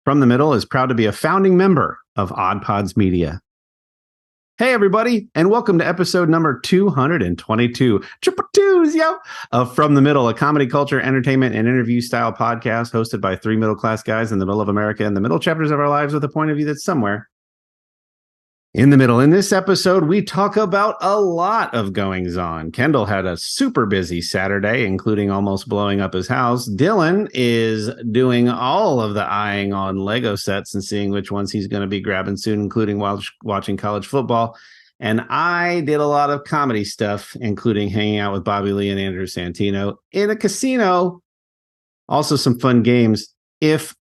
From the Middle is proud to be a founding member of Odd Pods Media. Hey, everybody, and welcome to episode number 222, triple twos, yo, of From the Middle, a comedy, culture, entertainment, and interview style podcast hosted by three middle-class guys in the middle of America in the middle chapters of our lives with a point of view that's somewhere in the middle. In this episode, we talk about a lot of goings on. Kendall had a super busy Saturday, including almost blowing up his house. Dylan is doing all of the eyeing on Lego sets and seeing which ones he's going to be grabbing soon, including while watching college football. And I did a lot of comedy stuff, including hanging out with Bobby Lee and Andrew Santino in a casino. Also some fun games. If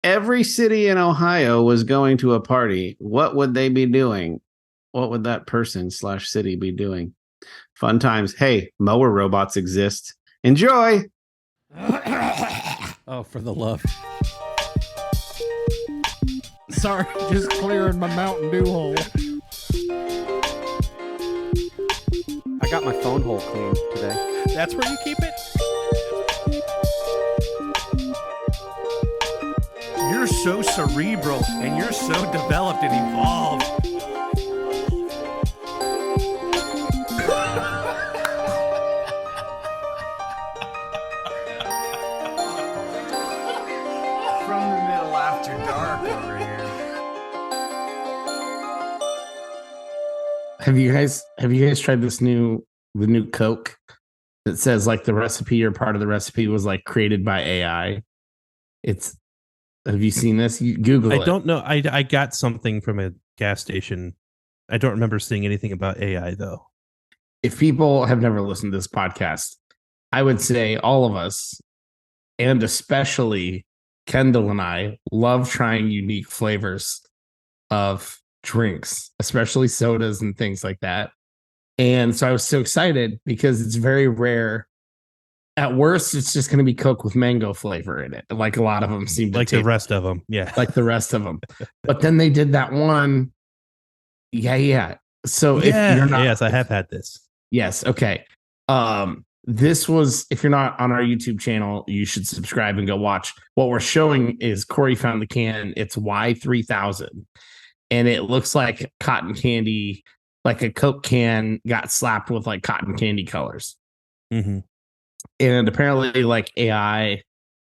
every city in Ohio was going to a party, what would they be doing? What would that person / city be doing? Fun times. Hey, mower robots exist. Enjoy. Oh, for the love. Sorry, just clearing my Mountain Dew hole. I got my phone hole cleaned today. That's where you keep it? You're so cerebral and you're so developed and evolved. From the Middle after dark over here. Have you guys tried the new Coke that says like the recipe or part of the recipe was like created by AI? Have you seen this? You Google it. I don't know. I got something from a gas station. I don't remember seeing anything about AI though. If people have never listened to this podcast, I would say all of us, and especially Kendall and I, love trying unique flavors of drinks, especially sodas and things like that. And so I was so excited because it's very rare. At worst, it's just going to be Coke with mango flavor in it. Like a lot of them seem to like the rest of them. Yeah. like the rest of them. But then they did that one. Yeah. So if you're not, yes, I have had this. Yes. Okay. This was, if you're not on our YouTube channel, you should subscribe and go watch. What we're showing is Kory found the can. It's Y3000. And it looks like cotton candy, like a Coke can got slapped with like cotton candy colors. Mm-hmm. And apparently like AI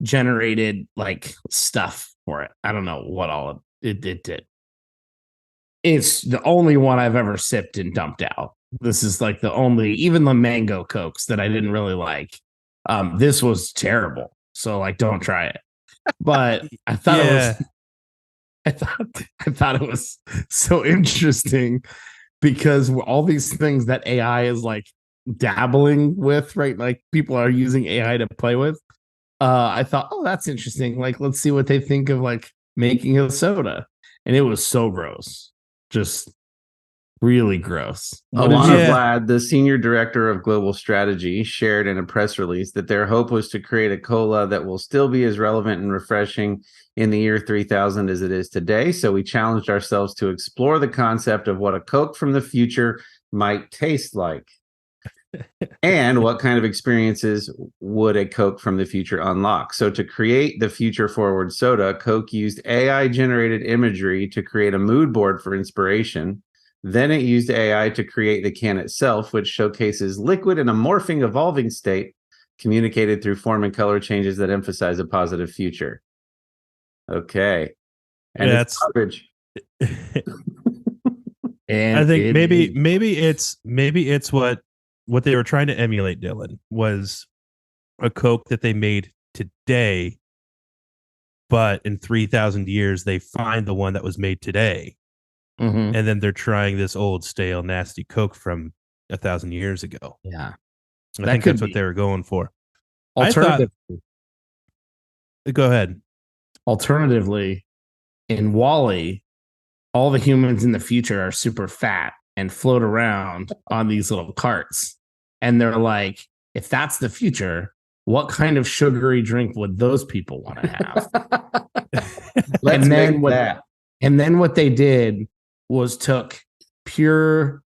generated like stuff for it. I don't know what all it did. It's the only one I've ever sipped and dumped out. This is like the only, even the mango Cokes that I didn't really like. This was terrible. So like, don't try it. But I thought I thought it was so interesting because all these things that AI is like dabbling with, right? Like people are using AI to play with. I thought, oh, that's interesting. Like, let's see what they think of like making a soda. And it was so gross. Just really gross. Alana Vlad, the senior director of global strategy, shared in a press release that their hope was to create a cola that will still be as relevant and refreshing in the year 3000 as it is today. So we challenged ourselves to explore the concept of what a Coke from the future might taste like. And what kind of experiences would a Coke from the future unlock? So to create the future forward soda, Coke used AI generated imagery to create a mood board for inspiration. Then it used AI to create the can itself, which showcases liquid in a morphing, evolving state, communicated through form and color changes that emphasize a positive future. Okay. And yeah, it's garbage. And I think maybe it's what they were trying to emulate, Dylan, was a Coke that they made today, but in 3,000 years they find the one that was made today. Mm-hmm. And then they're trying this old, stale, nasty Coke from 1,000 years ago. Yeah. I think that's what they were going for. Alternatively, go ahead. Alternatively, in Wall-E, all the humans in the future are super fat and float around on these little carts. And they're like, if that's the future, what kind of sugary drink would those people want to have? And then what they did was took pure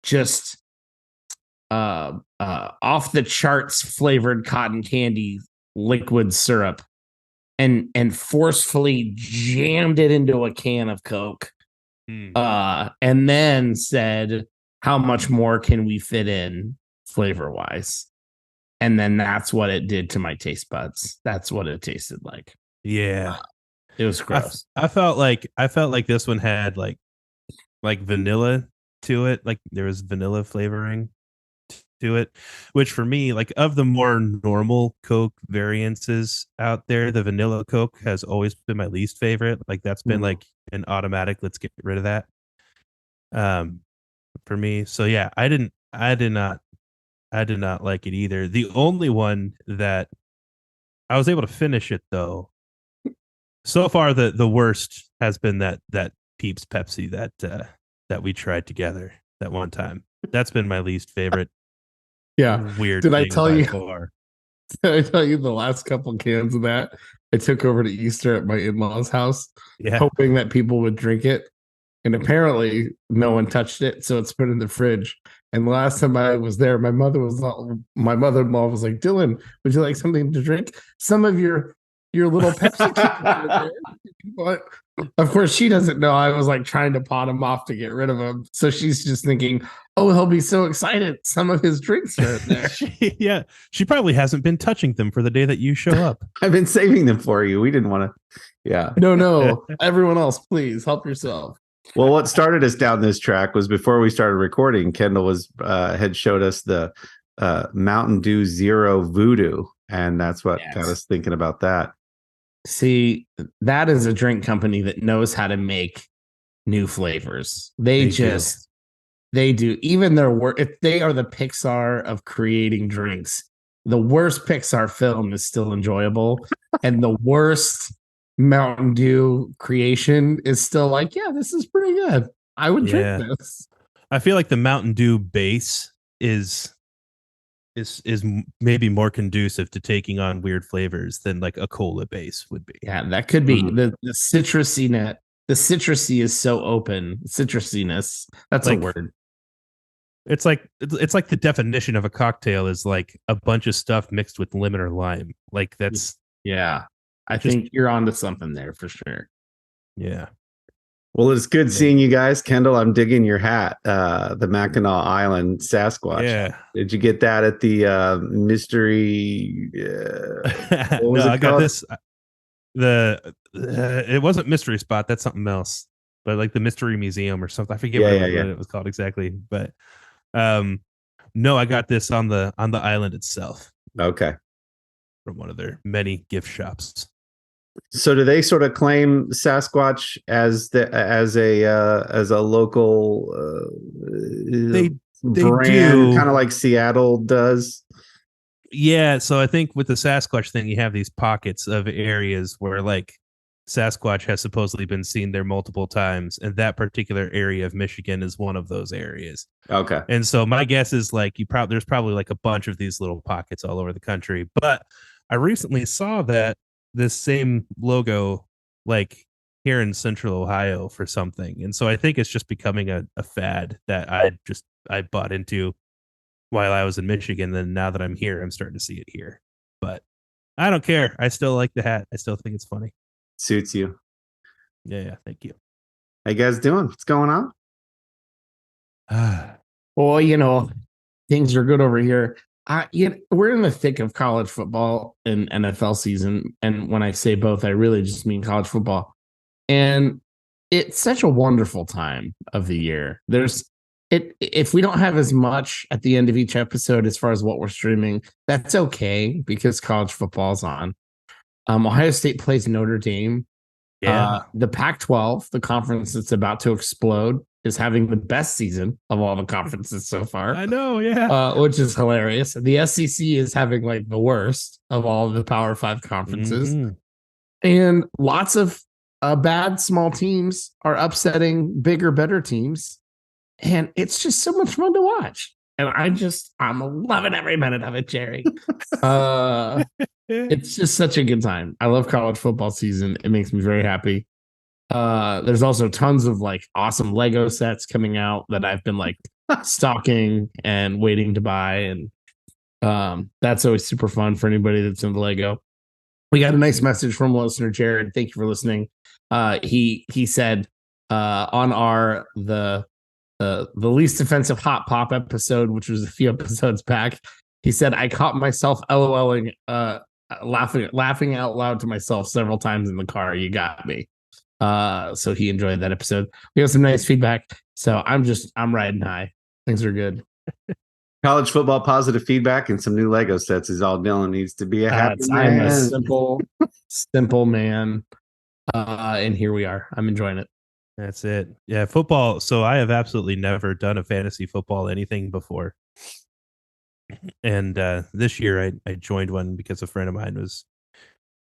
just off the charts flavored cotton candy liquid syrup and forcefully jammed it into a can of Coke. And then said, how much more can we fit in flavor wise? And then that's what it did to my taste buds. That's what it tasted like. Yeah. It was gross. I felt like this one had like vanilla to it. Like there was vanilla flavoring to it, which for me, like of the more normal Coke variances out there, the vanilla Coke has always been my least favorite. Like that's been like an automatic, let's get rid of that. For me. So yeah, I did not like it either. The only one that I was able to finish it though. So far the worst has been that Peeps Pepsi that we tried together that one time. That's been my least favorite. Yeah. Weird. Did I tell you? Far. Did I tell you the last couple cans of that I took over to Easter at my in-laws' house, hoping that people would drink it. And apparently no one touched it, so it's put in the fridge. And the last time I was there, my mother-in-law was like, Dylan, would you like something to drink? Some of your little Pepsi cans. But of course, she doesn't know I was like trying to pot him off to get rid of him. So she's just thinking, oh, he'll be so excited. Some of his drinks are in there. She probably hasn't been touching them for the day that you show up. I've been saving them for you. We didn't want to. Yeah. No. Everyone else, please help yourself. Well, what started us down this track was before we started recording, Kendall had showed us the Mountain Dew Zero Voodew, and that's what got us thinking about that. See, that is a drink company that knows how to make new flavors. They do. Even their work, if they are the Pixar of creating drinks, the worst Pixar film is still enjoyable, and the worst Mountain Dew creation is still like, yeah, this is pretty good. I would drink this. I feel like the Mountain Dew base is maybe more conducive to taking on weird flavors than like a cola base would be. Yeah, that could be the citrusiness. The citrusy is so open. Citrusiness. That's like, a word. It's like the definition of a cocktail is like a bunch of stuff mixed with lemon or lime. Like that's I think you're onto something there for sure. Yeah. Well, it's good seeing you guys. Kendall, I'm digging your hat. The Mackinac Island Sasquatch. Yeah. Did you get that at the mystery? No, I got this. It wasn't Mystery Spot. That's something else. But like the Mystery Museum or something. I forget what it was called exactly. But no, I got this on the island itself. Okay. From one of their many gift shops. So do they sort of claim Sasquatch as a local they brand, do, kind of like Seattle does? Yeah, so I think with the Sasquatch thing, you have these pockets of areas where like Sasquatch has supposedly been seen there multiple times, and that particular area of Michigan is one of those areas. Okay. And so my guess is like there's probably like a bunch of these little pockets all over the country. But I recently saw that this same logo like here in Central Ohio for something. And so I think it's just becoming a fad that I bought into while I was in Michigan. And now that I'm here, I'm starting to see it here. But I don't care. I still like the hat. I still think it's funny. Suits you. Yeah, thank you. How you guys doing? What's going on? Well, things are good over here. We're in the thick of college football and NFL season. And when I say both, I really just mean college football. And it's such a wonderful time of the year. If we don't have as much at the end of each episode as far as what we're streaming, that's okay because college football's on. Ohio State plays Notre Dame. Yeah. The Pac-12, the conference that's about to explode, is having the best season of all the conferences so far. I know, yeah. Which is hilarious. The SEC is having like the worst of all of the Power 5 conferences. Mm-hmm. And lots of bad small teams are upsetting bigger, better teams. And it's just so much fun to watch. And I'm loving every minute of it, Jerry. It's just such a good time. I love college football season. It makes me very happy. There's also tons of like awesome Lego sets coming out that I've been like stalking and waiting to buy. And that's always super fun for anybody that's into Lego. We got a nice message from listener Jared. Thank you for listening. He said on the least offensive hot pop episode, which was a few episodes back, he said I caught myself LOLing, laughing out loud to myself several times in the car. You got me. So he enjoyed that episode. We have some nice feedback. So I'm riding high. Things are good. College football positive feedback and some new Lego sets is all Dylan needs to be a happy I'm man. a simple man. And here we are. I'm enjoying it. That's it. Yeah, football. So I have absolutely never done a fantasy football anything before. And this year I joined one because a friend of mine was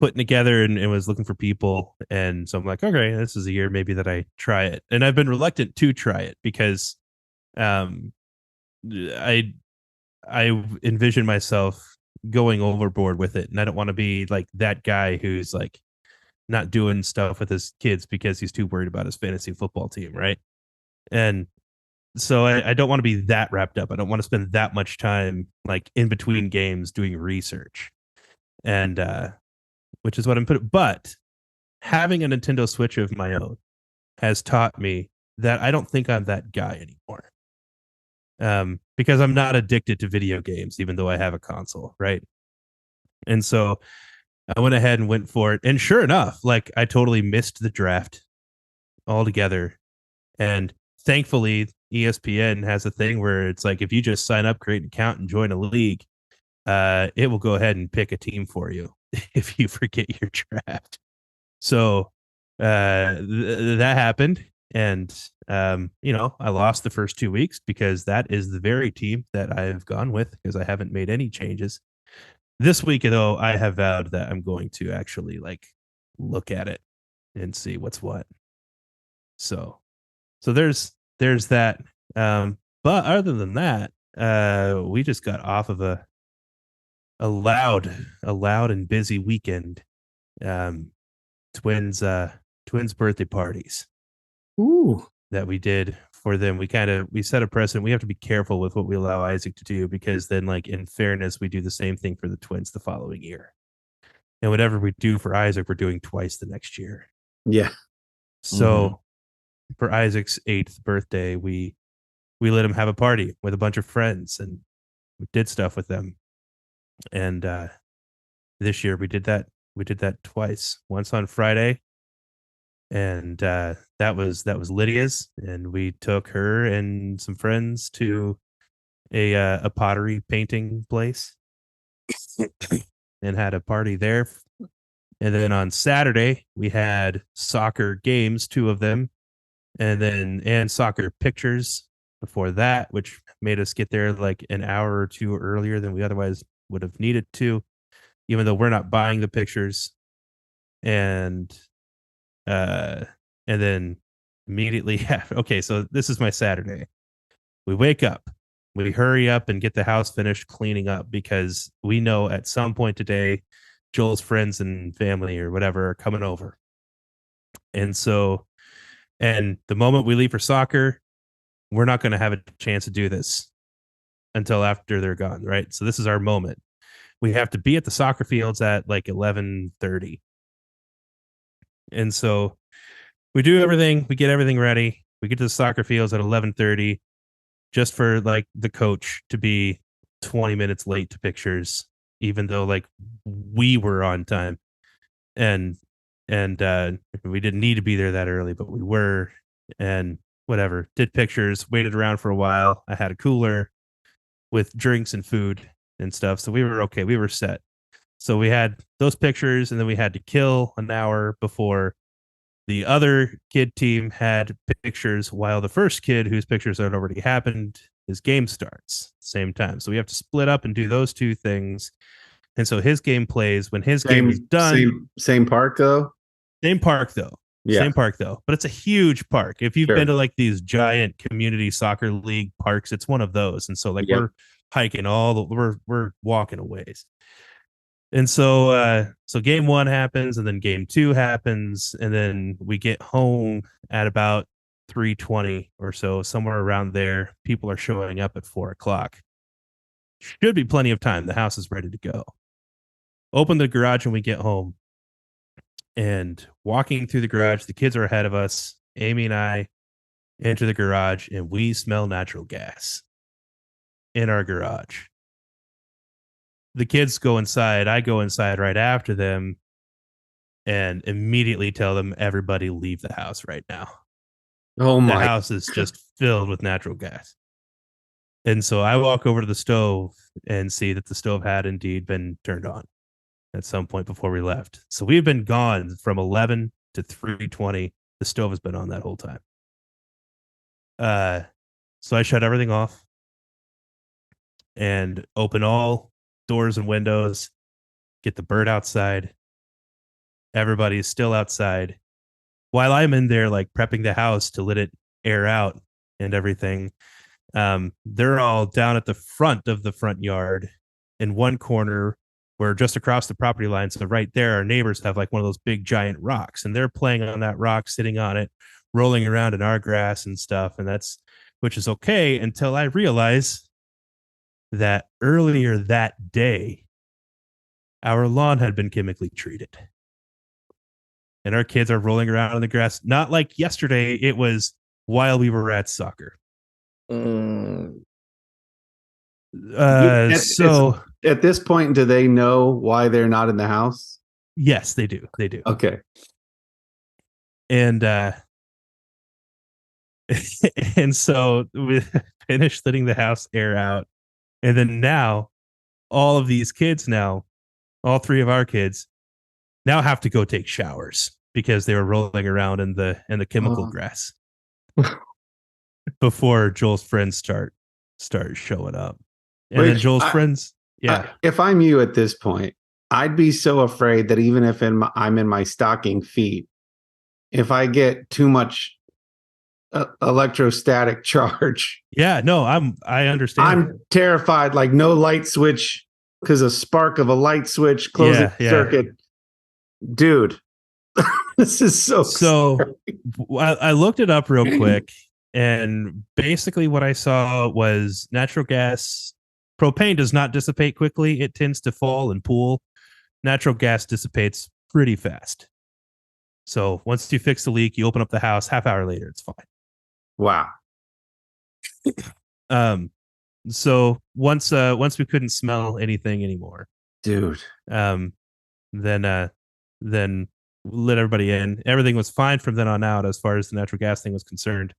putting together and was looking for people. And so I'm like, okay, this is a year maybe that I try it. And I've been reluctant to try it because I envision myself going overboard with it. And I don't want to be like that guy who's like not doing stuff with his kids because he's too worried about his fantasy football team. Right. And so I don't want to be that wrapped up. I don't want to spend that much time like in between games doing research. And which is what I'm putting. But having a Nintendo Switch of my own has taught me that I don't think I'm that guy anymore. Because I'm not addicted to video games, even though I have a console, right? And so I went ahead and went for it. And sure enough, like I totally missed the draft altogether. And thankfully, ESPN has a thing where it's like if you just sign up, create an account, and join a league, it will go ahead and pick a team for you if you forget your draft. So that happened. And, I lost the first 2 weeks because that is the very team that I've gone with because I haven't made any changes. This week, though, I have vowed that I'm going to actually like look at it and see what's what. So there's that. But other than that, we just got off of a loud and busy weekend. Twins birthday parties. Ooh. That we did for them. We set a precedent. We have to be careful with what we allow Isaac to do because then, like, in fairness, we do the same thing for the twins the following year. And whatever we do for Isaac, we're doing twice the next year. Yeah. So for Isaac's 8th birthday, we let him have a party with a bunch of friends and we did stuff with them. And this year we did that twice. Once on Friday. And that was Lydia's, and we took her and some friends to a pottery painting place and had a party there. And then on Saturday we had soccer games, 2 of them, and soccer pictures before that, which made us get there like an hour or 2 earlier than we otherwise would have needed to, even though we're not buying the pictures. And then immediately okay, so this is my Saturday. We wake up, we hurry up and get the house finished cleaning up because we know at some point today Joel's friends and family or whatever are coming over. And so, and the moment we leave for soccer, we're not going to have a chance to do this until after they're gone, right? So this is our moment. We have to be at the soccer fields at like 11:30. And so we do everything, we get everything ready. We get to the soccer fields at 11:30 just for like the coach to be 20 minutes late to pictures, even though like we were on time. And we didn't need to be there that early, but we were, and whatever, did pictures, waited around for a while. I had a cooler with drinks and food and stuff. So we were okay. We were set. So we had those pictures, and then we had to kill an hour before the other kid team had pictures, while the first kid whose pictures had already happened, his game starts same time. So we have to split up and do those 2 things. And so his game plays when his game is done. Same park though. Same park though. Yeah. Same park though. But it's a huge park. If you've Sure. been to like these giant community soccer league parks, it's one of those. And so like we're hiking we're walking a ways. And so game 1 happens, and then game 2 happens, and then we get home at about 3:20 or so, somewhere around there. People are showing up at 4:00. Should be plenty of time. The house is ready to go. Open the garage when we get home. And walking through the garage, the kids are ahead of us. Amy and I enter the garage, and we smell natural gas in our garage. The kids go inside. I go inside right after them and immediately tell them, everybody leave the house right now. Oh The my! house is just filled with natural gas. And so I walk over to the stove and see that the stove had indeed been turned on at some point before we left. So we've been gone from 11 to 3:20. The stove has been on that whole time. So I shut everything off and open all doors and windows, get the bird outside. Everybody's still outside. While I'm in there, like prepping the house to let it air out and everything, they're all down at the front of the front yard in one corner where just across the property line. So right there, our neighbors have like one of those big giant rocks, and they're playing on that rock, sitting on it, rolling around in our grass and stuff. And which is okay until I realize that earlier that day, our lawn had been chemically treated. And our kids are rolling around in the grass. Not like yesterday, it was while we were at soccer. So at this point, do they know why they're not in the house? Yes, they do. They do. Okay. And and so we finished letting the house air out. And then now all of these kids all three of our kids now have to go take showers because they were rolling around in the chemical grass before Joel's friends start showing up. And then Joel's friends, if I'm you at this point, I'd be so afraid that even if I'm in my stocking feet, if I get too much electrostatic charge. Yeah, no, I understand. I'm terrified, like no light switch because a spark of a light switch closing circuit. Dude, this is so I looked it up real quick, and basically what I saw was natural gas. Propane does not dissipate quickly. It tends to fall and pool. Natural gas dissipates pretty fast. So once you fix the leak, you open up the house, half hour later, it's fine. Wow. So once we couldn't smell anything anymore, dude, then let everybody in. Everything was fine from then on out as far as the natural gas thing was concerned.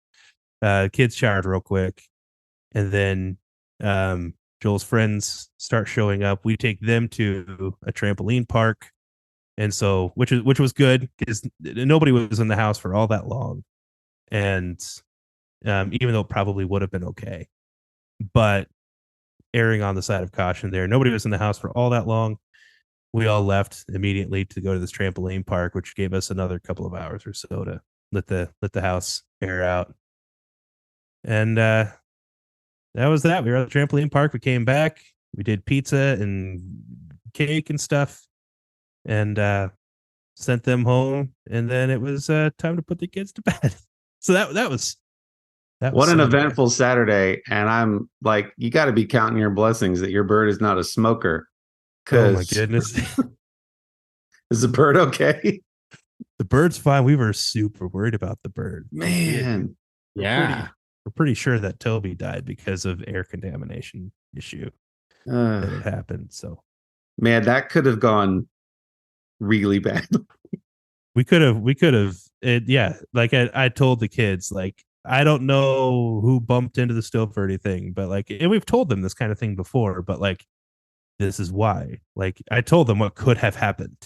Kids showered real quick, and then Joel's friends start showing up. We take them to a trampoline park, and so which was good because nobody was in the house for all that long, and even though it probably would have been okay, but erring on the side of caution there, nobody was in the house for all that long. We all left immediately to go to this trampoline park, which gave us another couple of hours or so to let the house air out. And that was that. We were at the trampoline park. We came back. We did pizza and cake and stuff, and sent them home. And then it was time to put the kids to bed. So that was what an eventful Saturday. And I'm like, you got to be counting your blessings that your bird is not a smoker. Oh my goodness. Is the bird okay? The bird's fine. We were super worried about the bird. Man. Yeah. We're pretty sure that Toby died because of air contamination issue that had happened. So, man, that could have gone really bad. we could have. Yeah. Like I told the kids, like, I don't know who bumped into the stove or anything, but like, and we've told them this kind of thing before, but like, this is why. Like, I told them what could have happened.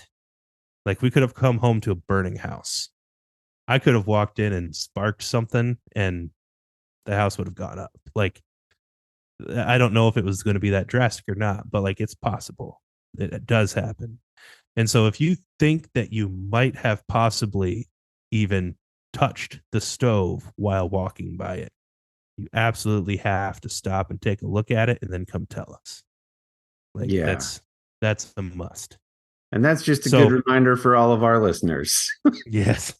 Like, we could have come home to a burning house. I could have walked in and sparked something and the house would have gone up. Like, I don't know if it was going to be that drastic or not, but like, it's possible. It does happen. And so if you think that you might have possibly even touched the stove while walking by it, you absolutely have to stop and take a look at it and then come tell us. Like, that's a must. And that's just a good reminder for all of our listeners. Yes.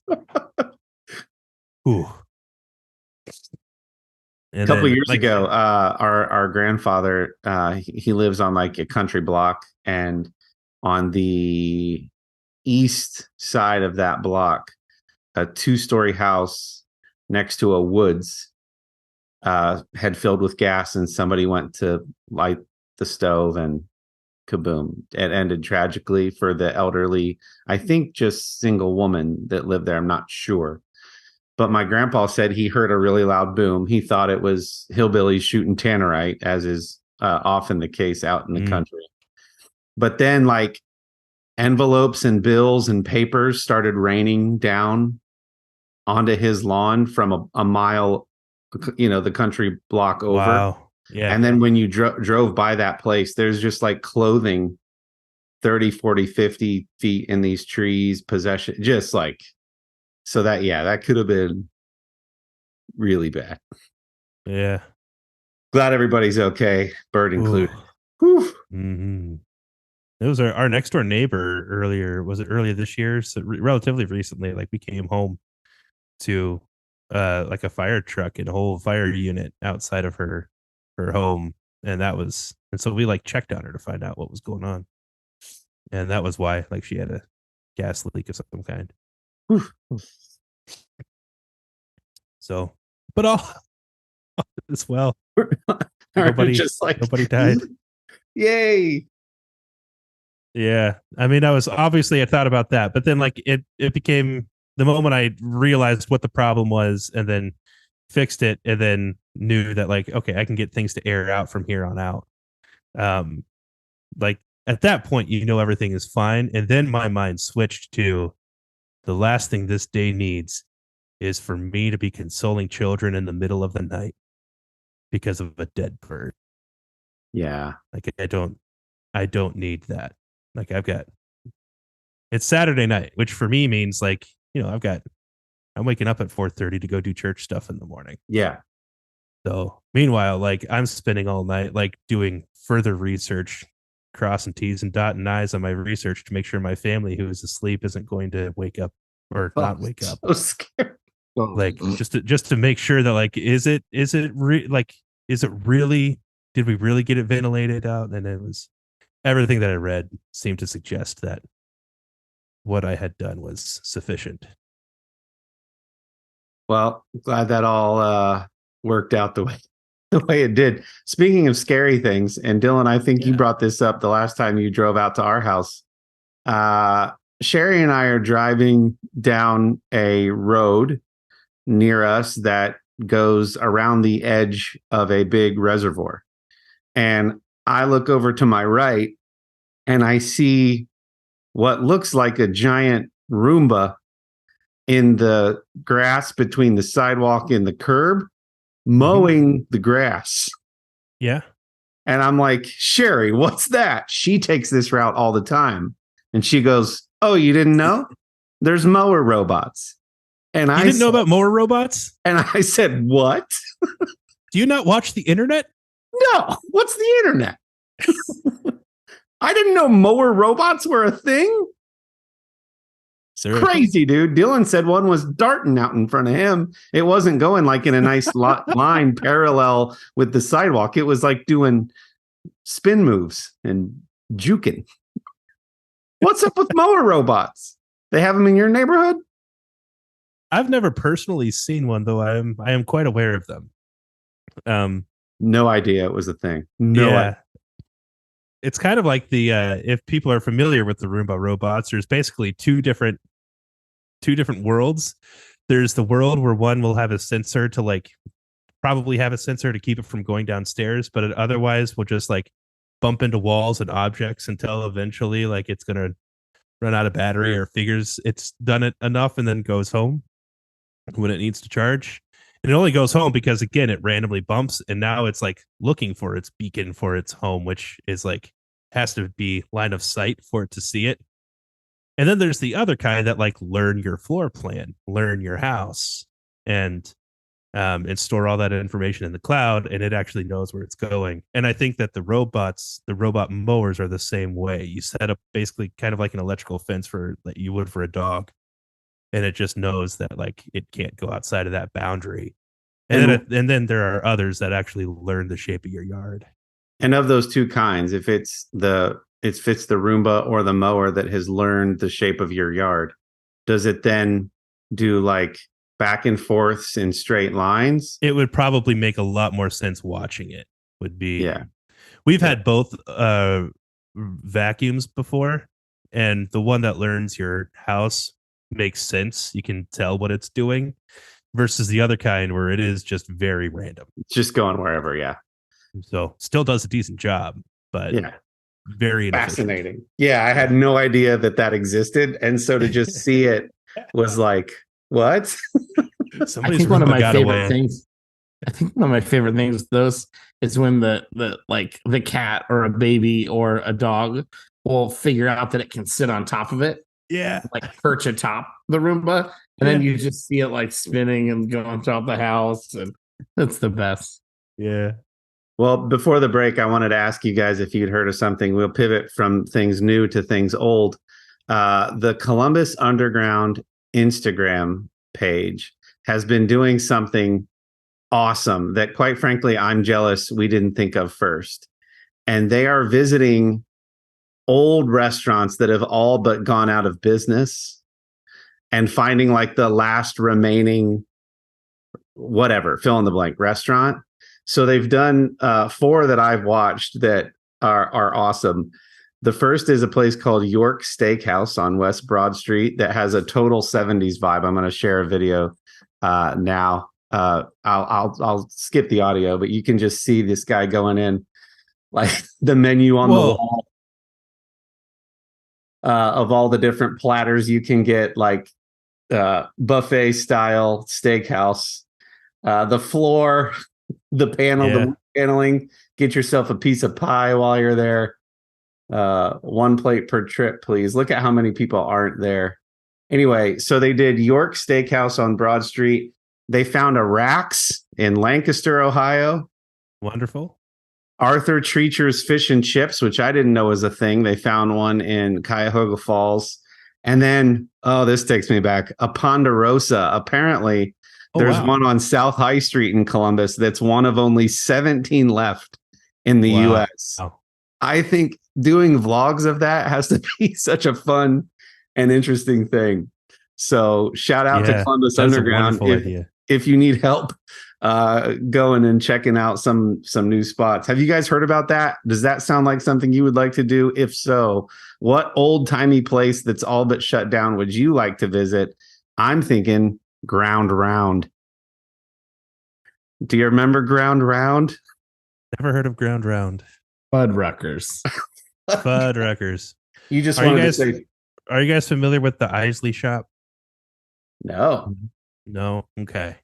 Ooh. A couple of years ago, our grandfather, he lives on like a country block, and on the east side of that block, a 2-story house next to a woods had filled with gas, and somebody went to light the stove, and kaboom, it ended tragically for the elderly, I think just single woman that lived there. I'm not sure. But my grandpa said he heard a really loud boom. He thought it was hillbillies shooting tannerite, as is often the case out in the country. But then, like, envelopes and bills and papers started raining down onto his lawn from a mile, the country block over. Wow. Yeah. And then when you drove by that place, there's just like clothing 30, 40, 50 feet in these trees, possession, just like, so that could have been really bad. Yeah. Glad everybody's okay, Bird included. Mm-hmm. It was our next door neighbor earlier. Was it earlier this year? So relatively recently, like we came home to like a fire truck and a whole fire unit outside of her home. And so we like checked on her to find out what was going on. And that was why, like, she had a gas leak of some kind. So, but all as well. Nobody died. Yay. Yeah. I mean, I thought about that, but then like it became the moment I realized what the problem was and then fixed it and then knew that, like, okay, I can get things to air out from here on out. Like at that point, everything is fine. And then my mind switched to the last thing this day needs is for me to be consoling children in the middle of the night because of a dead bird. Yeah. Like I don't need that. Like it's Saturday night, which for me means like, I'm waking up at 4:30 to go do church stuff in the morning. Yeah. So meanwhile, like I'm spending all night, like doing further research, crossing T's and dotting I's on my research to make sure my family who is asleep isn't going to wake up or not wake up. So scared. Like just to make sure that, like, is it really, did we really get it ventilated out? And it was, everything that I read seemed to suggest that what I had done was sufficient. Well, glad that all worked out the way it did. Speaking of scary things, and Dylan, I think you brought this up the last time you drove out to our house. Sherry and I are driving down a road near us that goes around the edge of a big reservoir. And I look over to my right and I see what looks like a giant Roomba in the grass between the sidewalk and the curb, mowing the grass. Yeah. And I'm like, Sherry, what's that? She takes this route all the time. And she goes, oh, you didn't know? There's mower robots. And I didn't know about mower robots? And I said, what? Do you not watch the internet? No. What's the internet? I didn't know mower robots were a thing. Crazy, dude. Dylan said one was darting out in front of him. It wasn't going like in a nice line parallel with the sidewalk. It was like doing spin moves and juking. What's up with mower robots? They have them in your neighborhood? I've never personally seen one, though I am quite aware of them. No idea it was a thing. No idea. It's kind of like the if people are familiar with the Roomba robots, there's basically two different worlds. There's the world where one will have a sensor to, like, probably have a sensor to keep it from going downstairs, but it otherwise will just like bump into walls and objects until eventually, like, it's gonna run out of battery or figures it's done it enough and then goes home when it needs to charge. And it only goes home because, again, it randomly bumps, and now it's like looking for its beacon for its home, which is like has to be line of sight for it to see it. And then there's the other kind that, like, learn your floor plan, learn your house, and store all that information in the cloud, and it actually knows where it's going. And I think that the robot mowers are the same way. You set up basically kind of like an electrical fence that you would for a dog. And it just knows that, like, it can't go outside of that boundary. And then there are others that actually learn the shape of your yard. And of those two kinds, if it's the it fits the Roomba or the mower that has learned the shape of your yard, does it then do like back and forths in straight lines? It would probably make a lot more sense watching it. Would be. Yeah. We've had both vacuums before, and the one that learns your house makes sense. You can tell what it's doing versus the other kind where it is just very random. It's just going wherever. Yeah. So still does a decent job, but Yeah. very inefficient. Fascinating. Yeah. I had no idea that existed. And so to just see it was like, what? I Somebody's think one of Roomba my got favorite away. things. I think one of my favorite things with those is when the cat or a baby or a dog will figure out that it can sit on top of it, Yeah. like perch atop the Roomba, and then you just see it like spinning and going throughout the house, and that's the best. Yeah. Well, before the break, I wanted to ask you guys if you'd heard of something. We'll pivot from things new to things old. The Columbus Underground Instagram page has been doing something awesome that, quite frankly, I'm jealous we didn't think of first. And they are visiting old restaurants that have all but gone out of business and finding like the last remaining whatever, fill in the blank restaurant. So they've done 4 that I've watched that are awesome. The first is a place called York Steakhouse on West Broad Street that has a total 70s vibe. I'm going to share a video now. I'll skip the audio, but you can just see this guy going in, like the menu on the wall of all the different platters you can get, like buffet style steakhouse. The floor, the panel, the paneling. Get yourself a piece of pie while you're there. 1 plate per trip, please. Look at how many people aren't there. Anyway, so they did York Steakhouse on Broad Street. They found a Rax in Lancaster, Ohio. Wonderful. Arthur Treacher's Fish and Chips, which I didn't know was a thing. They found one in Cuyahoga Falls. And then, this takes me back. A Ponderosa. Apparently, there's one on South High Street in Columbus that's one of only 17 left in the U.S. Wow. I think doing vlogs of that has to be such a fun and interesting thing. So shout out to Columbus Underground. If you need help going and checking out some new spots. Have you guys heard about that? Does that sound like something you would like to do? If so, what old-timey place that's all but shut down would you like to visit? I'm thinking Ground Round. Do you remember Ground Round? Never heard of Ground Round. Fuddruckers. Fuddruckers. You just are wanted you guys, to say... Are you guys familiar with the Isley shop? No. No? Okay.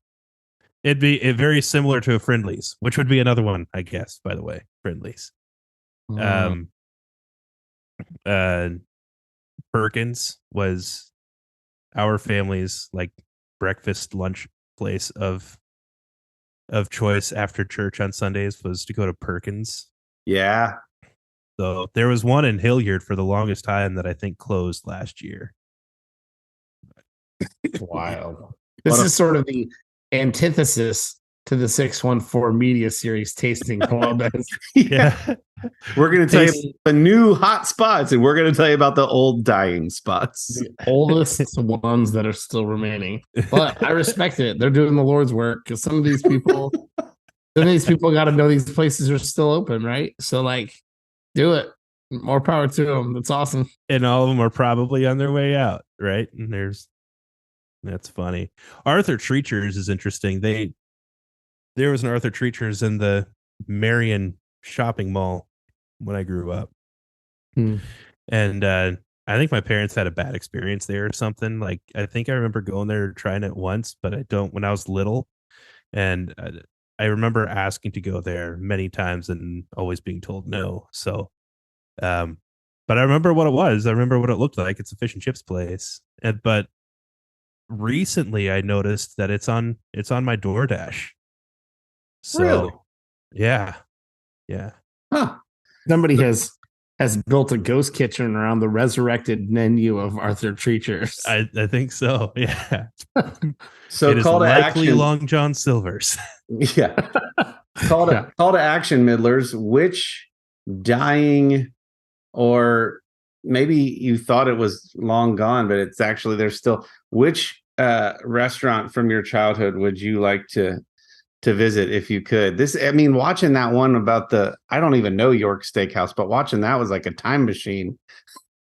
It'd be very similar to a Friendlies, which would be another one, I guess, by the way. Friendlies. Perkins was our family's like breakfast lunch place of choice after church on Sundays was to go to Perkins. Yeah. So there was one in Hilliard for the longest time that I think closed last year. Wild. This is sort of the antithesis to the 614 media series Tasting Columbus. Yeah. We're going to tell you the new hot spots, and we're going to tell you about the old dying spots. The oldest ones that are still remaining. But I respect it. They're doing the Lord's work because some of these people got to know these places are still open, right? So, like, do it. More power to them. That's awesome. And all of them are probably on their way out, right? And that's funny. Arthur Treacher's is interesting. There was an Arthur Treacher's in the Marion shopping mall when I grew up. And I think my parents had a bad experience there or something. Like, I think I remember going there trying it once, but I don't when I was little. And I remember asking to go there many times and always being told no. So, but I remember what it was. I remember what it looked like. It's a fish and chips place. But recently I noticed that it's on my DoorDash. So, really? Yeah. Huh. Somebody has built a ghost kitchen around the resurrected menu of Arthur Treacher's. I think so. Yeah. So it call to action, Long John Silver's. Yeah. Call to action, middlers. Which dying or maybe you thought it was long gone, but it's actually there's still. Which restaurant from your childhood would you like to visit if you could? Watching that one about I don't even know York Steakhouse, but watching that was like a time machine.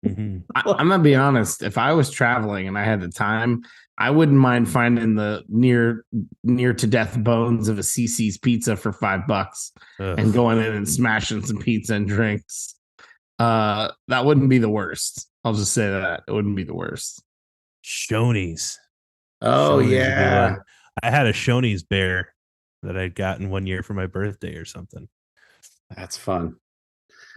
Mhm. I'm gonna be honest. If I was traveling and I had the time, I wouldn't mind finding the near to death bones of a CC's Pizza for $5 Ugh. and going in and smashing some pizza and drinks. That wouldn't be the worst. I'll just say that it wouldn't be the worst. Shoney's. Oh Shoney's would be yeah. one. I had a Shoney's bear that I'd gotten one year for my birthday or something. That's fun.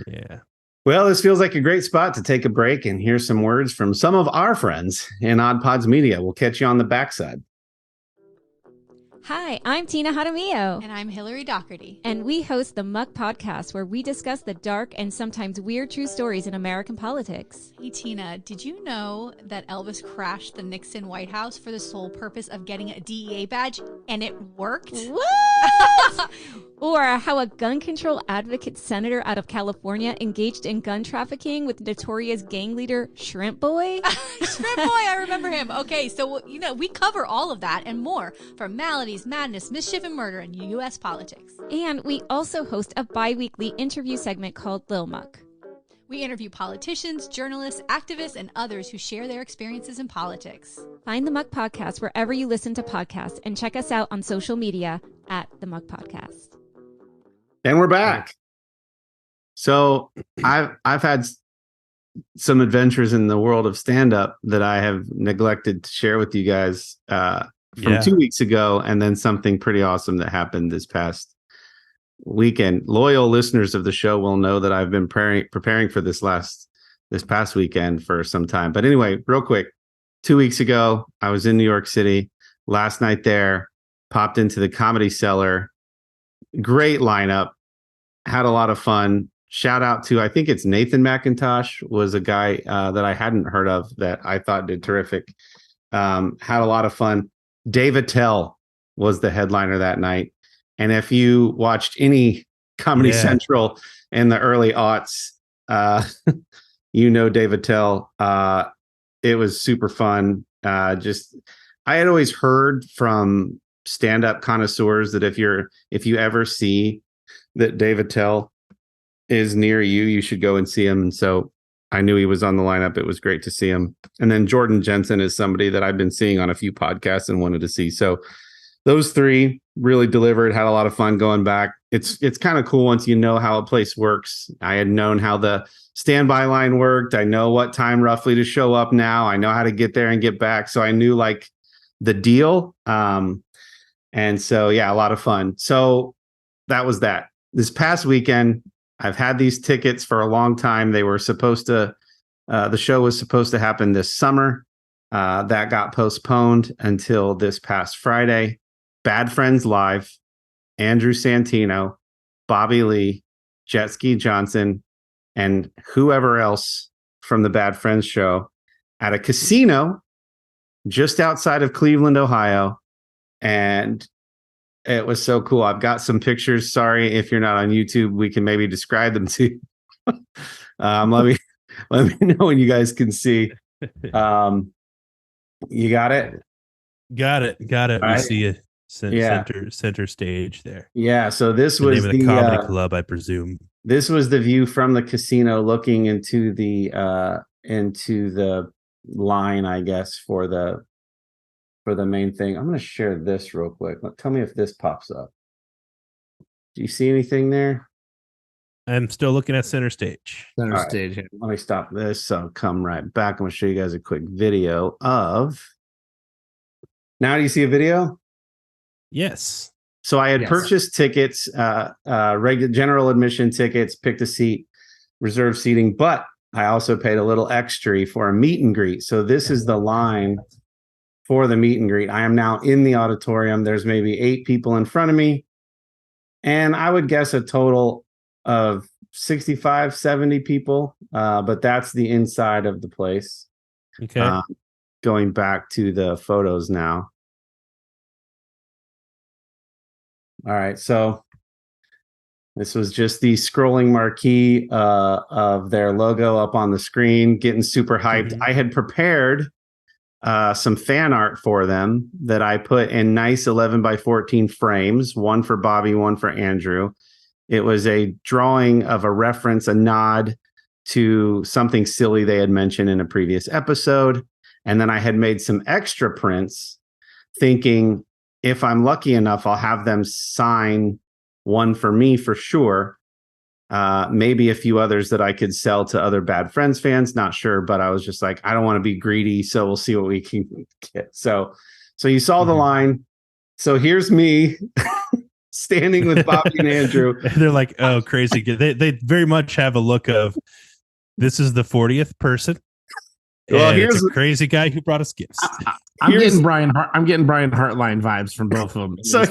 Yeah. Well, this feels like a great spot to take a break and hear some words from some of our friends in Odd Pods Media. We'll catch you on the backside. Hi, I'm Tina Jaramillo. And I'm Hillary Doherty. And we host the Muck Podcast, where we discuss the dark and sometimes weird true stories in American politics. Hey, Tina, did you know that Elvis crashed the Nixon White House for the sole purpose of getting a DEA badge, and it worked? What? Or how a gun control advocate senator out of California engaged in gun trafficking with notorious gang leader Shrimp Boy? Shrimp Boy, I remember him. Okay, so, we cover all of that and more from maladies, madness, mischief, and murder in U.S. politics. And we also host a bi-weekly interview segment called Lil Muck. We interview politicians, journalists, activists, and others who share their experiences in politics. Find the Muck Podcast wherever you listen to podcasts, and check us out on social media at the Muck Podcast. And we're back. So I've had some adventures in the world of stand-up that I have neglected to share with you guys from 2 weeks ago, and then something pretty awesome that happened this past weekend. Loyal listeners of the show will know that I've been preparing for this past weekend for some time. But anyway, real quick, 2 weeks ago, I was in New York City. Last night there, popped into the Comedy Cellar. Great lineup. Had a lot of fun. Shout out to, I think it's Nathan McIntosh, was a guy that I hadn't heard of that I thought did terrific. Had a lot of fun. Dave Attell was the headliner that night. And if you watched any Comedy Central in the early aughts, Dave Attell. It was super fun. I had always heard from stand-up connoisseurs that if you ever see that Dave Attell is near you, you should go and see him. And so I knew he was on the lineup. It was great to see him. And then Jordan Jensen is somebody that I've been seeing on a few podcasts and wanted to see. So those three really delivered, had a lot of fun going back. It's kind of cool once you know how a place works. I had known how the standby line worked. I know what time roughly to show up now. I know how to get there and get back. So I knew like the deal. And so, yeah, a lot of fun. So that was that. This past weekend, I've had these tickets for a long time. They were supposed to, the show was supposed to happen this summer. That got postponed until this past Friday. Bad Friends Live, Andrew Santino, Bobby Lee, Jet Ski Johnson, and whoever else from the Bad Friends show at a casino just outside of Cleveland, Ohio. And it was so cool. I've got some pictures. Sorry if you're not on YouTube, we can maybe describe them to you. Let me know when you guys can see. You got it? Got it. All We right. see it. Center stage there. Yeah. So this The was name of the comedy club, I presume. This was the view from the casino, looking into the line, I guess, for the main thing. I'm going to share this real quick. Tell me if this pops up. Do you see anything there? I'm still looking at center stage. Center All right. stage. Let me stop this. I'll come right back. I'm going to show you guys a quick video of. Now, do you see a video? Yes. So I had Yes. purchased tickets, regular general admission tickets, picked a seat, reserved seating, but I also paid a little extra for a meet and greet. So this is the line for the meet and greet. I am now in the auditorium. There's maybe 8 people in front of me, and I would guess a total of 65, 70 people. But that's the inside of the place. Okay. Going back to the photos now. All right, so This was just the scrolling marquee of their logo up on the screen, getting super hyped. I had prepared some fan art for them that I put in nice 11 by 14 frames, one for Bobby, one for Andrew. It was a drawing of a reference, a nod to something silly they had mentioned in a previous episode. And then I had made some extra prints thinking if I'm lucky enough, I'll have them sign one for me for sure. Maybe a few others that I could sell to other Bad Friends fans, not sure, but I was just like, I don't want to be greedy, so we'll see what we can get. So you saw the line. So here's me standing with Bobby and Andrew. They're like, oh, crazy. They very much have a look of, this is the 40th person. Well, here's a crazy guy who brought us gifts. I'm getting Brian Hartline vibes from both of them. So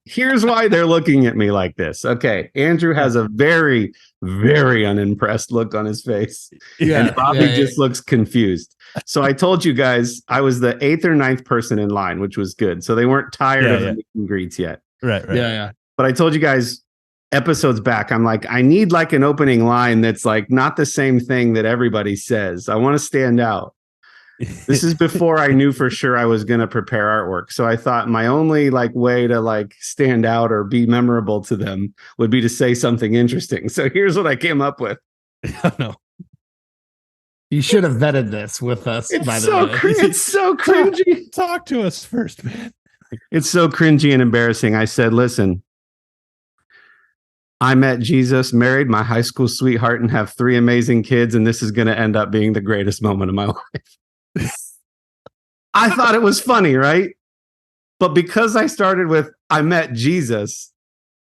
here's why they're looking at me like this. Okay, Andrew has a very, very unimpressed look on his face, and Bobby just looks confused. So I told you guys I was the 8th or 9th person in line, which was good. So they weren't tired of the meet and greets yet. Right. Yeah. But I told you guys episodes back, I'm like, I need like an opening line that's like not the same thing that everybody says. I want to stand out. This is before I knew for sure I was going to prepare artwork. So I thought my only like way to like stand out or be memorable to them would be to say something interesting. So here's what I came up with. Oh, no. You should have vetted this with us. It's by so the way. it's so cringy. Talk to us first, man. It's so cringy and embarrassing. I said, listen, I met Jesus, married my high school sweetheart, and have 3 amazing kids, and this is going to end up being the greatest moment of my life. I thought it was funny, right? But because I started with, I met Jesus,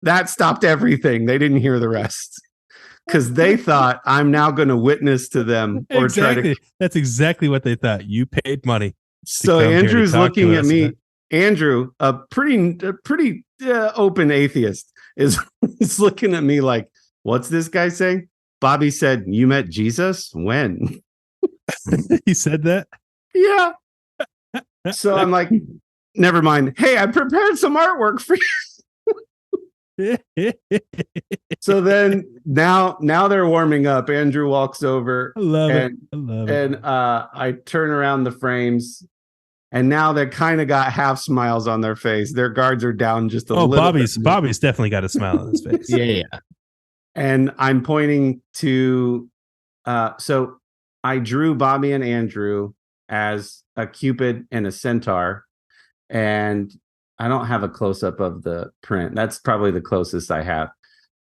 that stopped everything. They didn't hear the rest because they thought I'm now going to witness to them or exactly. try to. That's exactly what they thought. You paid money. So Andrew's looking at me. Andrew, a pretty open atheist, is looking at me like, what's this guy saying? Bobby said, you met Jesus? When? He said that? Yeah. So I'm like, never mind. Hey, I prepared some artwork for you. So then now they're warming up. Andrew walks over. I love it. And I turn around the frames. And now they kind of got half smiles on their face. Their guards are down just a little bit. Bobby's definitely got a smile on his face. Yeah. And I'm pointing to, so I drew Bobby and Andrew as a Cupid and a centaur. And I don't have a close-up of the print. That's probably the closest I have.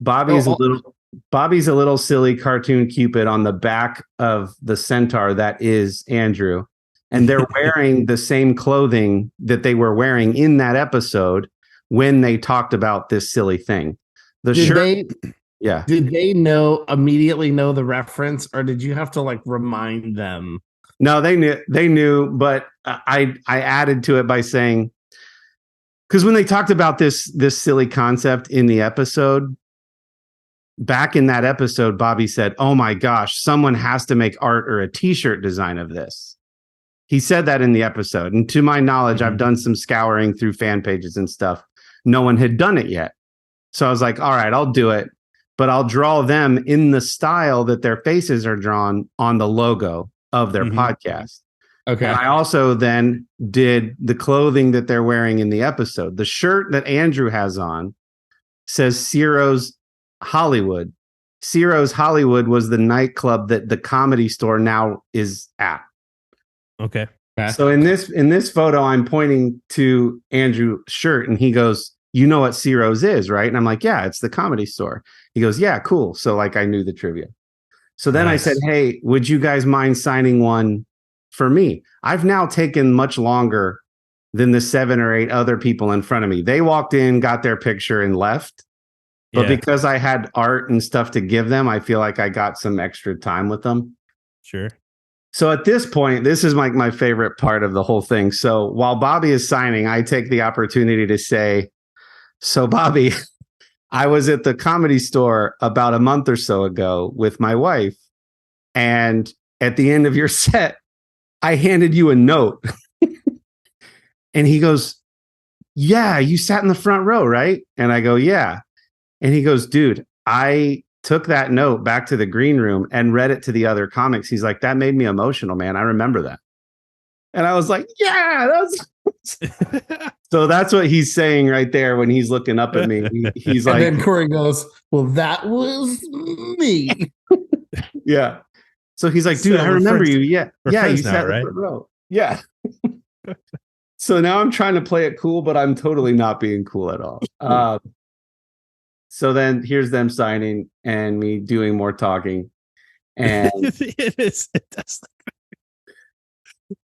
Bobby's a little silly cartoon Cupid on the back of the centaur that is Andrew. And they're wearing the same clothing that they were wearing in that episode when they talked about this silly thing. The shirt. Did they immediately know the reference, or did you have to like remind them? No, they knew, but I added to it by saying, because when they talked about this silly concept in the episode, back in that episode, Bobby said, oh my gosh, someone has to make art or a t-shirt design of this. He said that in the episode. And to my knowledge, I've done some scouring through fan pages and stuff. No one had done it yet. So I was like, all right, I'll do it. But I'll draw them in the style that their faces are drawn on the logo of their podcast. Okay. And I also then did the clothing that they're wearing in the episode. The shirt that Andrew has on says Ciro's Hollywood. Ciro's Hollywood was the nightclub that the Comedy Store now is at. Okay. So in this photo, I'm pointing to Andrew's shirt, and he goes, "You know what Ciro's is, right?" And I'm like, "Yeah, it's the Comedy Store." He goes, "Yeah, cool." So like, I knew the trivia. So then I said, "Hey, would you guys mind signing one for me?" I've now taken much longer than the 7 or 8 other people in front of me. They walked in, got their picture, and left. But because I had art and stuff to give them, I feel like I got some extra time with them. Sure. So at this point, this is like my favorite part of the whole thing. So while Bobby is signing, I take the opportunity to say, so Bobby, I was at the Comedy Store about a month or so ago with my wife. And at the end of your set, I handed you a note. And he goes, "Yeah, you sat in the front row, right?" And I go, "Yeah." And he goes, dude, I took that note back to the green room and read it to the other comics. He's like, that made me emotional, man. I remember that. And I was like, yeah, that's so that's what he's saying right there when he's looking up at me. He's like, and then Kory goes, well, that was me. yeah. So he's like, dude, I remember you. Yeah. Yeah. You sat in the front row. Yeah. So now I'm trying to play it cool, but I'm totally not being cool at all. So then here's them signing and me doing more talking. And it does.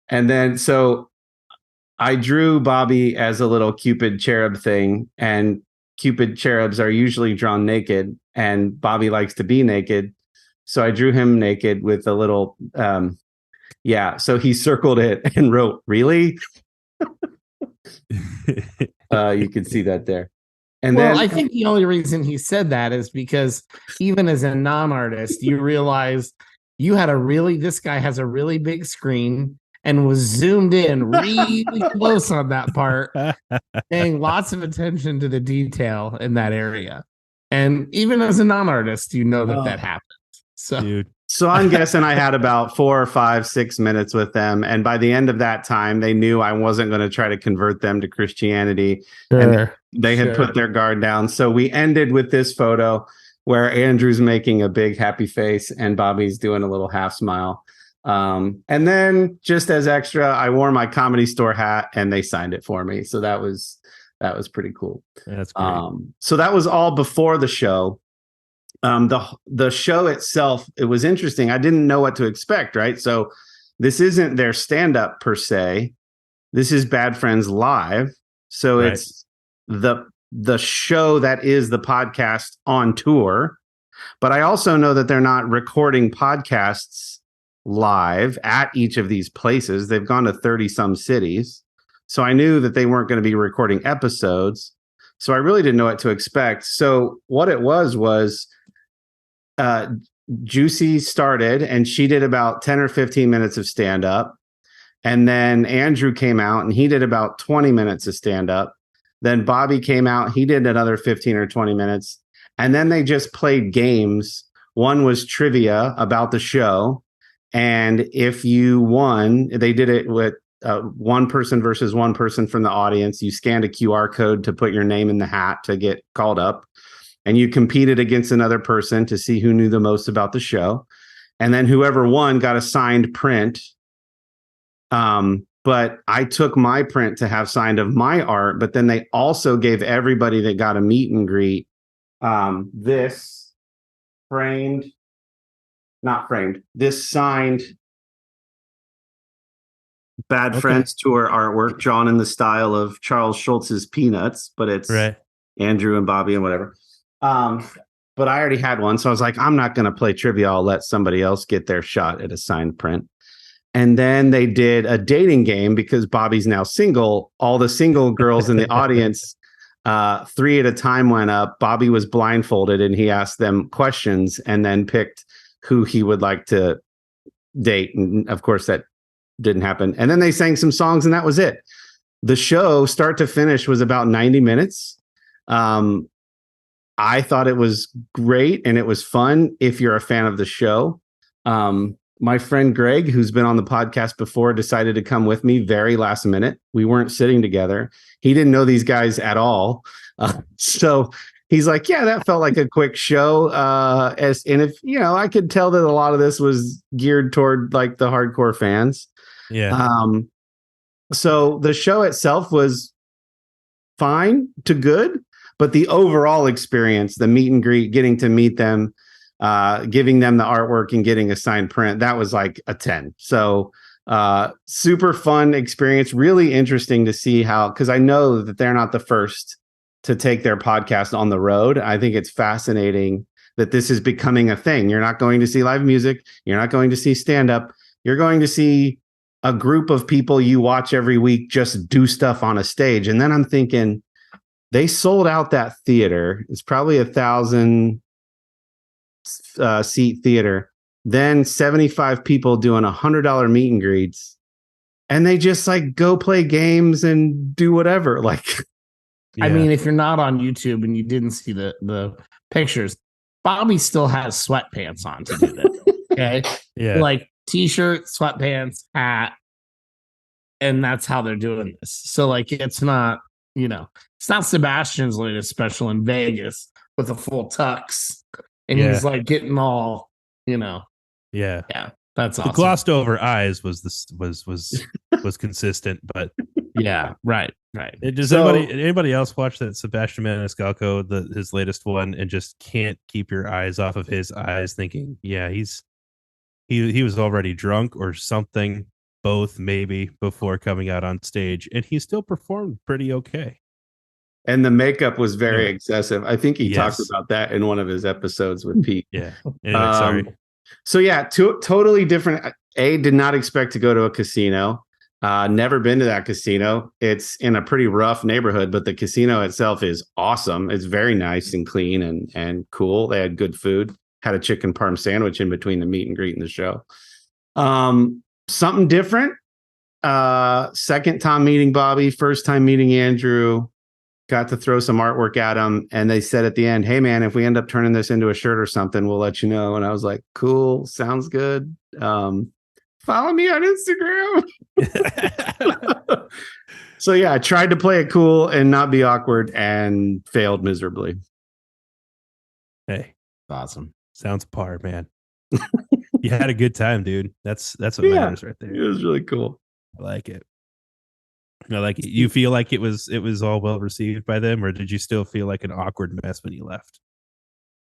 And then so I drew Bobby as a little Cupid cherub thing, and Cupid cherubs are usually drawn naked, and Bobby likes to be naked. So I drew him naked with a little, so he circled it and wrote, really? You can see that there. And well, then I think the only reason he said that is because even as a non-artist, you realize this guy has a really big screen and was zoomed in really close on that part, paying lots of attention to the detail in that area. And even as a non-artist, you know that happened. So, dude. So I'm guessing I had about 4 or 5, 6 minutes with them. And by the end of that time, they knew I wasn't going to try to convert them to Christianity. And they had put their guard down. So we ended with this photo where Andrew's making a big happy face and Bobby's doing a little half smile. And then just as extra, I wore my Comedy Store hat and they signed it for me. So that was pretty cool. That's great. So that was all before the show. The show itself, it was interesting. I didn't know what to expect, right? So this isn't their stand-up per se. This is Bad Friends Live. So it's the show that is the podcast on tour. But I also know that they're not recording podcasts live at each of these places. They've gone to 30 some cities. So I knew that they weren't going to be recording episodes. So I really didn't know what to expect. So what it was Juicy started and she did about 10 or 15 minutes of stand up. And then Andrew came out and he did about 20 minutes of stand up. Then Bobby came out, he did another 15 or 20 minutes. And then they just played games. One was trivia about the show. And if you won, they did it with one person versus one person from the audience. You scanned a QR code to put your name in the hat to get called up. And you competed against another person to see who knew the most about the show. And then whoever won got a signed print. But I took my print to have signed of my art, but then they also gave everybody that got a meet and greet this this signed Bad Friends Tour artwork drawn in the style of Charles Schultz's Peanuts, but it's Andrew and Bobby and whatever. But I already had one, so I was like, I'm not going to play trivia. I'll let somebody else get their shot at a signed print. And then they did a dating game because Bobby's now single. All the single girls in the audience, 3 at a time went up. Bobby was blindfolded and he asked them questions and then picked who he would like to date. And of course, that didn't happen. And then they sang some songs and that was it. The show, start to finish, was about 90 minutes. I thought it was great and it was fun if you're a fan of the show. My friend Greg, who's been on the podcast before, decided to come with me very last minute. We weren't sitting together. He didn't know these guys at all. So he's like, yeah, that felt like a quick show. And if, I could tell that a lot of this was geared toward like the hardcore fans. Yeah. So the show itself was fine to good. But the overall experience, the meet and greet, getting to meet them, giving them the artwork and getting a signed print, that was like a 10. So super fun experience. Really interesting to see how, because I know that they're not the first to take their podcast on the road. I think it's fascinating that this is becoming a thing. You're not going to see live music. You're not going to see stand up. You're going to see a group of people you watch every week just do stuff on a stage. And then I'm thinking, they sold out that theater. It's probably 1,000 seat theater. Then 75 people doing $100 meet and greets. And they just like go play games and do whatever. Like I mean, if you're not on YouTube and you didn't see the pictures, Bobby still has sweatpants on to do this. Okay. Yeah. Like t-shirt, sweatpants, hat, and that's how they're doing this. So like it's not, it's not Sebastian's latest special in Vegas with a full tux. And he's like getting all, Yeah. Yeah. That's awesome. The glossed over eyes was consistent, but yeah, right. Does anybody else watch that Sebastian Maniscalco, his latest one, and just can't keep your eyes off of his eyes, thinking, yeah, he was already drunk or something, both maybe, before coming out on stage, and he still performed pretty okay. And the makeup was very excessive. I think he talked Yes. about that in one of his episodes with Pete. Yeah. Anyway, sorry. So yeah, totally different. Did not expect to go to a casino. Never been to that casino. It's in a pretty rough neighborhood, but the casino itself is awesome. It's very nice and clean and cool. They had good food. Had a chicken parm sandwich in between the meet and greet and the show. Something different. Second time meeting Bobby, first time meeting Andrew. Got to throw some artwork at him, and they said at the end, "Hey man, if we end up turning this into a shirt or something, we'll let you know." And I was like, "Cool, sounds good." Follow me on Instagram. So yeah, I tried to play it cool and not be awkward, and failed miserably. Hey, awesome. Sounds par, man. You had a good time, dude. That's what matters right there. It was really cool. I like it. You feel like it was all well received by them, or did you still feel like an awkward mess when you left?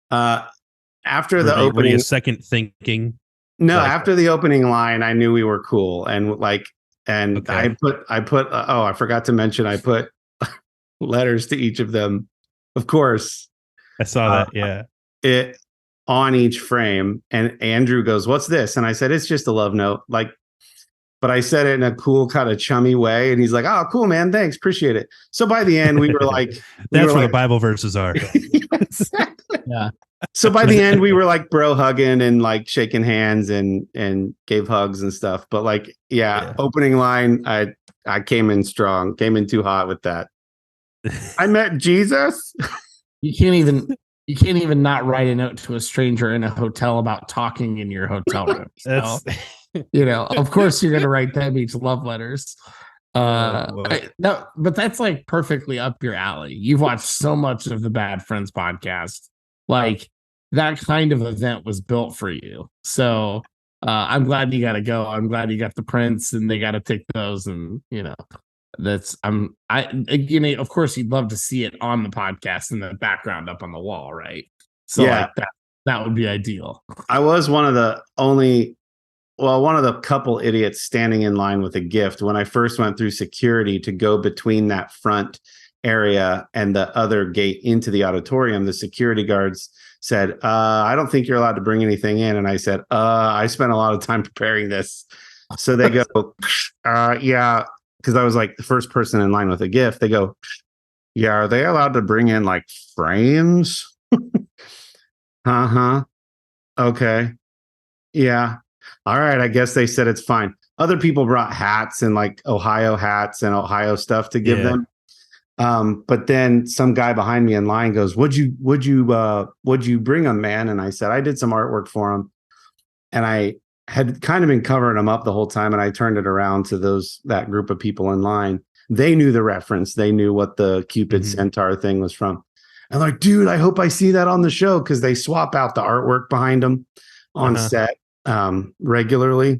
After the opening, were you second thinking? No, after the opening line, I knew we were cool, and okay. I put. Oh, I forgot to mention, I put letters to each of them. Of course, I saw that. Yeah, it on each frame, and Andrew goes, "What's this?" And I said, "It's just a love note." But I said it in a cool, kind of chummy way. And he's like, "Oh, cool, man. Thanks. Appreciate it." So by the end, we were like, that's where the Bible verses are. Exactly. Yeah. So by the end, we were like bro hugging and like shaking hands and gave hugs and stuff. But opening line, I came in strong, came in too hot with that. I met Jesus. You can't even not write a note to a stranger in a hotel about talking in your hotel room. So. Of course you're going to write them each love letters. No, but that's like perfectly up your alley. You've watched so much of the Bad Friends podcast. Like that kind of event was built for you. So I'm glad you got to go. I'm glad you got the prints and they got to take those. And of course you'd love to see it on the podcast in the background up on the wall, right? So like that would be ideal. I was one of the couple idiots standing in line with a gift when I first went through security to go between that front area and the other gate into the auditorium. The security guards said, "I don't think you're allowed to bring anything in." And I said, "I spent a lot of time preparing this." So they go, "Yeah," because I was like the first person in line with a gift. They go, "Yeah, are they allowed to bring in like frames?" Okay. Yeah. All right, I guess they said it's fine. Other people brought hats and like Ohio hats and Ohio stuff to give them. But then some guy behind me in line goes, Would you bring them, man?" And I said, "I did some artwork for him." And I had kind of been covering them up the whole time. And I turned it around to that group of people in line. They knew the reference. They knew what the Cupid Centaur thing was from. And like, dude, I hope I see that on the show, because they swap out the artwork behind them on set regularly.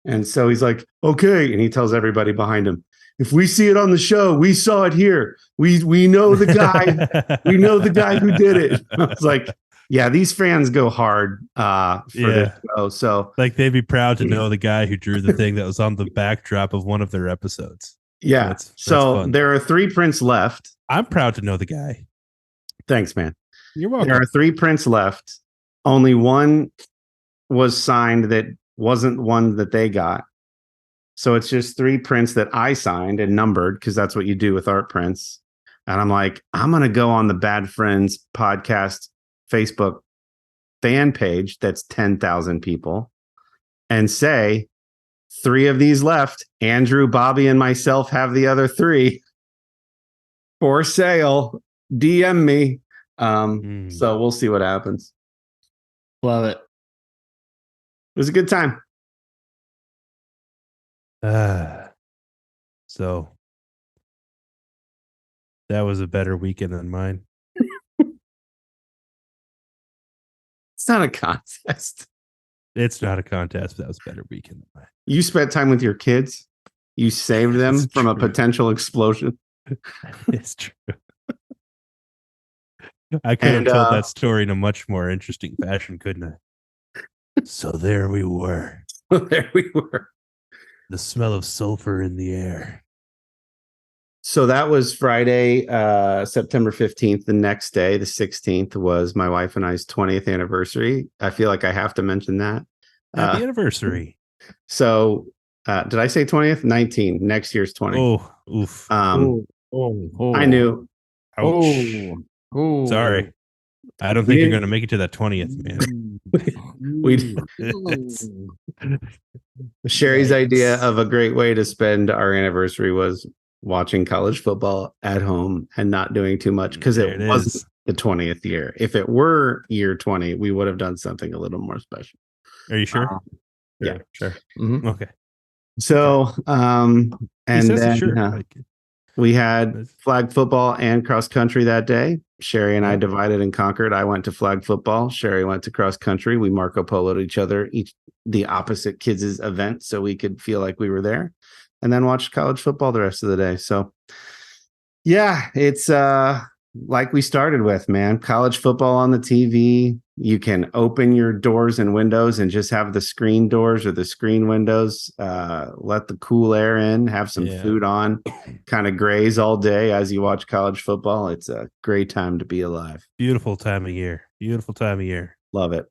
And so he's like, "Okay." And he tells everybody behind him, "If we see it on the show, we saw it here. We know the guy. We know the guy who did it." I was like, yeah, these fans go hard for this show. So like they'd be proud to know the guy who drew the thing that was on the backdrop of one of their episodes. Yeah. So fun. There are 3 prints left. I'm proud to know the guy. Thanks, man. You're welcome. There are 3 prints left. Only one was signed that wasn't one that they got. So it's just 3 prints that I signed and numbered, because that's what you do with art prints. And I'm like, I'm going to go on the Bad Friends podcast Facebook fan page that's 10,000 people and say, 3 of these left. Andrew, Bobby, and myself have the other 3. For sale. DM me. So we'll see what happens. Love it. It was a good time. So that was a better weekend than mine. It's not a contest. It's not a contest, but that was a better weekend than mine. You spent time with your kids. You saved them That's from a true. potential explosion. It's true. I could have told that story in a much more interesting fashion, couldn't I? So there we were. There we were. The smell of sulfur in the air. So that was Friday, September 15th. The next day, the 16th, was my wife and I's 20th anniversary. I feel like I have to mention that. Happy anniversary. So did I say 20th? 19. Next year's 20. Oh, oof. I knew. Ouch. Sorry. I don't think you're going to make it to that 20th, man. Sherry's idea of a great way to spend our anniversary was watching college football at home and not doing too much, because it wasn't the 20th year. If it were year 20, we would have done something a little more special. Are you sure? Yeah, sure. Mm-hmm. Okay. So, and then sure. we had flag football and cross country that day. Sherry and I divided and conquered. I went to flag football. Sherry went to cross country. We Marco Polo'd each other, the opposite kids' event, so we could feel like we were there, and then watched college football the rest of the day. So, yeah, it's like we started with, man. College football on the TV. You can open your doors and windows and just have the screen doors or the screen windows. Let the cool air in, have some food on, kind of graze all day as you watch college football. It's a great time to be alive. Beautiful time of year. Beautiful time of year. Love it.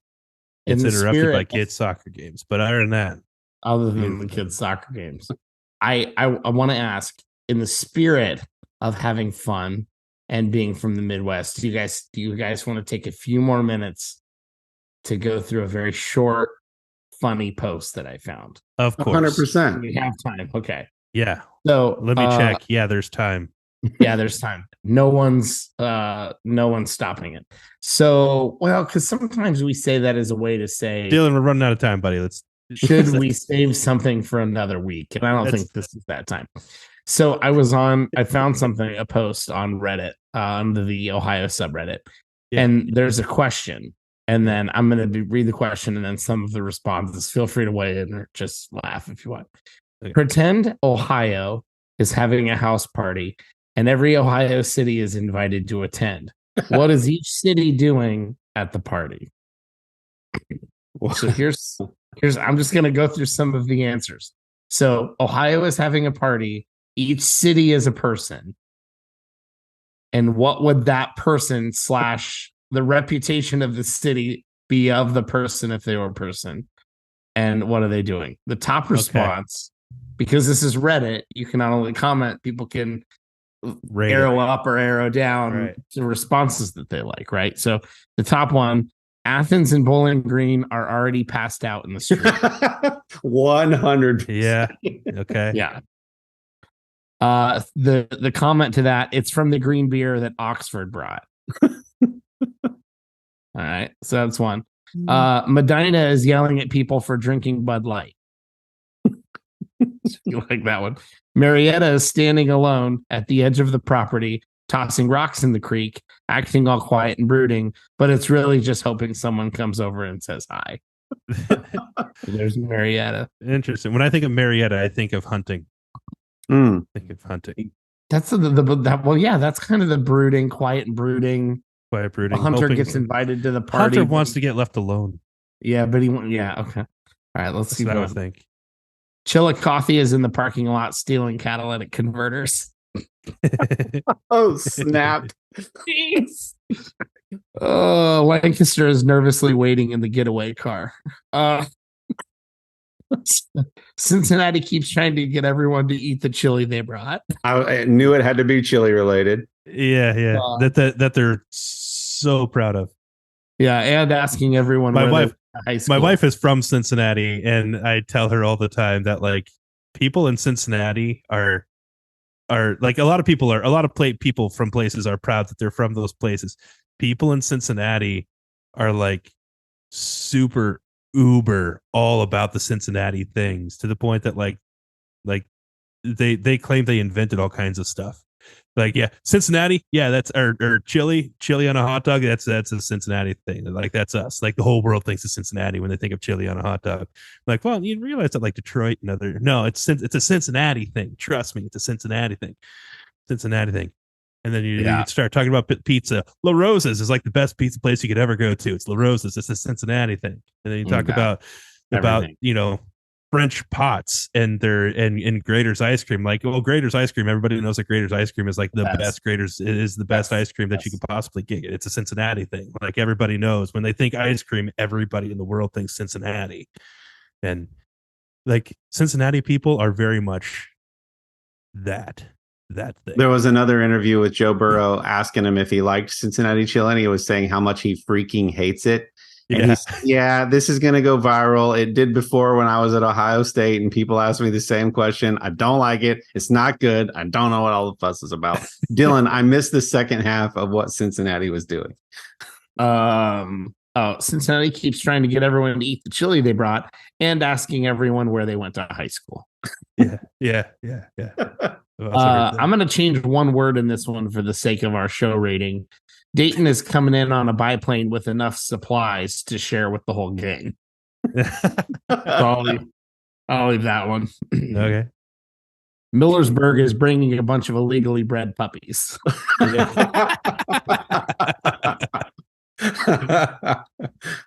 It's interrupted by kids' soccer games. But other than that, other than the kids' soccer games, I want to ask, in the spirit of having fun and being from the Midwest, do you guys want to take a few more minutes to go through a very short, funny post that I found? Of course. 100%. We have time. Okay. Yeah. So let me check. Yeah, there's time. Yeah, there's time. No one's stopping it. So, well, because sometimes we say that as a way to say, Dylan, we're running out of time, buddy. Should we save something for another week? And I don't think this is that time. So I found a post on Reddit, on the Ohio subreddit, and there's a question. And then I'm going to read the question and then some of the responses. Feel free to weigh in or just laugh if you want. Okay. Pretend Ohio is having a house party and every Ohio city is invited to attend. What is each city doing at the party? So here's I'm just going to go through some of the answers. So Ohio is having a party. Each city is a person. And what would that person / the reputation of the city be of the person if they were a person? And what are they doing? The top response, because this is Reddit, you can not only comment, people can arrow up or arrow down the responses that they like, right? So the top one, Athens and Bowling Green are already passed out in the street. 100%. Yeah. Okay. Yeah. The comment to that, it's from the green beer that Oxford brought. All right, so that's one. Medina is yelling at people for drinking Bud Light. You like that one? Marietta is standing alone at the edge of the property, tossing rocks in the creek, acting all quiet and brooding, but it's really just hoping someone comes over and says hi. There's Marietta. Interesting. When I think of Marietta, I think of hunting. Think of hunting. That's that's kind of the brooding, quiet and brooding. Quiet brooding. Hunter gets invited to the party. Hunter wants to get left alone. Yeah, but okay. All right, let's see what I think. Chillicothe is in the parking lot stealing catalytic converters. Oh, snap. Lancaster is nervously waiting in the getaway car. Cincinnati keeps trying to get everyone to eat the chili they brought. I knew it had to be chili related. Yeah. That they're so proud of. Yeah, and asking everyone. My wife is from Cincinnati, and I tell her all the time that like people in Cincinnati are are like a lot of people from places are proud that they're from those places. People in Cincinnati are like super uber all about the Cincinnati things, to the point that like they claim they invented all kinds of stuff. Like, yeah, Cincinnati, yeah, that's or chili on a hot dog. That's a Cincinnati thing. Like, that's us. Like, the whole world thinks of Cincinnati when they think of chili on a hot dog. Like, well, you realize that like Detroit and other, no, it's a Cincinnati thing. Trust me, it's a Cincinnati thing. And then you start talking about pizza. La Rosa's is like the best pizza place you could ever go to. It's La Rosa's. It's a Cincinnati thing. And then you talk about French pots and Grater's ice cream. Like, well, Grater's ice cream, everybody knows that Grater's ice cream is like the best. Grater's is the best ice cream that you could possibly get. It's a Cincinnati thing. Like, everybody knows when they think ice cream, everybody in the world thinks Cincinnati. And like, Cincinnati people are very much that thing. There was another interview with Joe Burrow asking him if he liked Cincinnati chili, and he was saying how much he freaking hates it. And he said, this is going to go viral. It did before when I was at Ohio State, and people asked me the same question. I don't like it. It's not good. I don't know what all the fuss is about. Dylan, I missed the second half of what Cincinnati was doing. Cincinnati keeps trying to get everyone to eat the chili they brought and asking everyone where they went to high school. Yeah. I'm going to change one word in this one for the sake of our show rating. Dayton is coming in on a biplane with enough supplies to share with the whole gang. I'll leave that one. Okay. Millersburg is bringing a bunch of illegally bred puppies.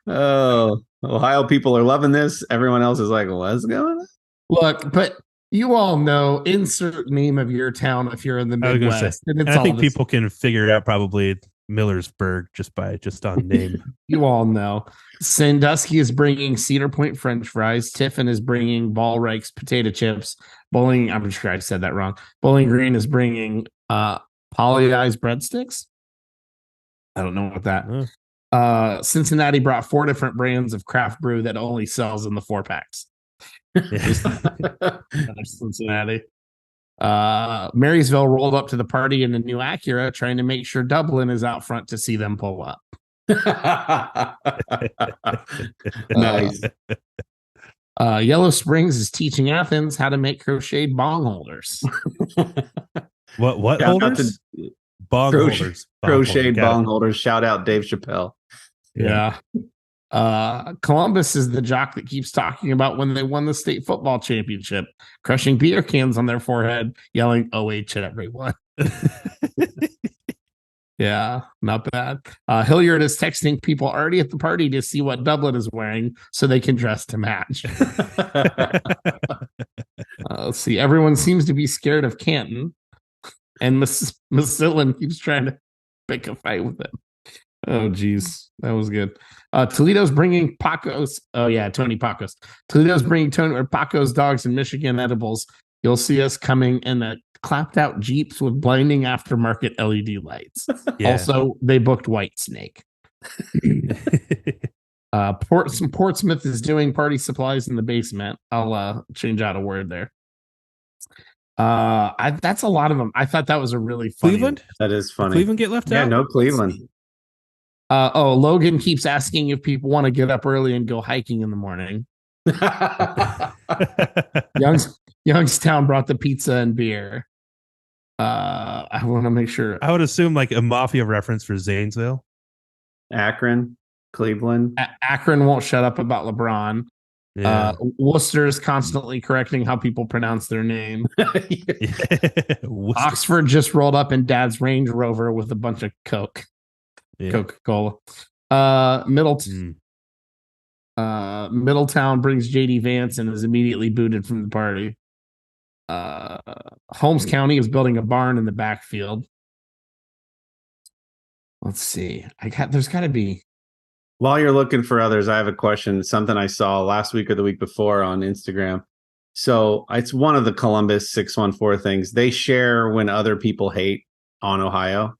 Oh, Ohio people are loving this. Everyone else is like, what's going on? Look, but you all know, insert name of your town if you're in the Midwest. And I think people can figure it out probably Millersburg just on name. You all know. Sandusky is bringing Cedar Point French fries. Tiffin is bringing Ball Reich's potato chips. I'm sure I said that wrong. Bowling Green is bringing Pollyeyes breadsticks. I don't know what that. Cincinnati brought 4 different brands of craft brew that only sells in the 4-packs. Cincinnati. Marysville rolled up to the party in a new Acura, trying to make sure Dublin is out front to see them pull up. Nice. Yellow Springs is teaching Athens how to make crocheted bong holders. What holders? Bong holders. Crocheted bong holders. Shout out Dave Chappelle. Yeah. Columbus is the jock that keeps talking about when they won the state football championship, crushing beer cans on their forehead, yelling OH at everyone. Yeah, not bad. Hilliard is texting people already at the party to see what Dublin is wearing so they can dress to match. Let's see. Everyone seems to be scared of Canton, and Massillon keeps trying to pick a fight with him. Oh, geez. That was good. Toledo's bringing Paco's. Oh, yeah, Tony Paco's. Toledo's bringing Paco's dogs and Michigan edibles. You'll see us coming in a clapped out Jeeps with blinding aftermarket LED lights. Yeah. Also, they booked White Snake. Portsmouth is doing party supplies in the basement. I'll change out a word there. That's a lot of them. I thought that was a really funny Cleveland. That is funny. Did Cleveland get left out? Yeah, no Cleveland. Logan keeps asking if people want to get up early and go hiking in the morning. Youngstown brought the pizza and beer. I want to make sure. I would assume like a mafia reference for Zanesville. Akron, Cleveland. Akron won't shut up about LeBron. Yeah. Worcester is constantly correcting how people pronounce their name. Oxford just rolled up in Dad's Range Rover with a bunch of Coke. Yeah. Coca-Cola. Middletown brings JD Vance and is immediately booted from the party. Holmes County is building a barn in the backfield. Let's see. There's got to be. While you're looking for others, I have a question. Something I saw last week or the week before on Instagram. So it's one of the Columbus 614 things. They share when other people hate on Ohio.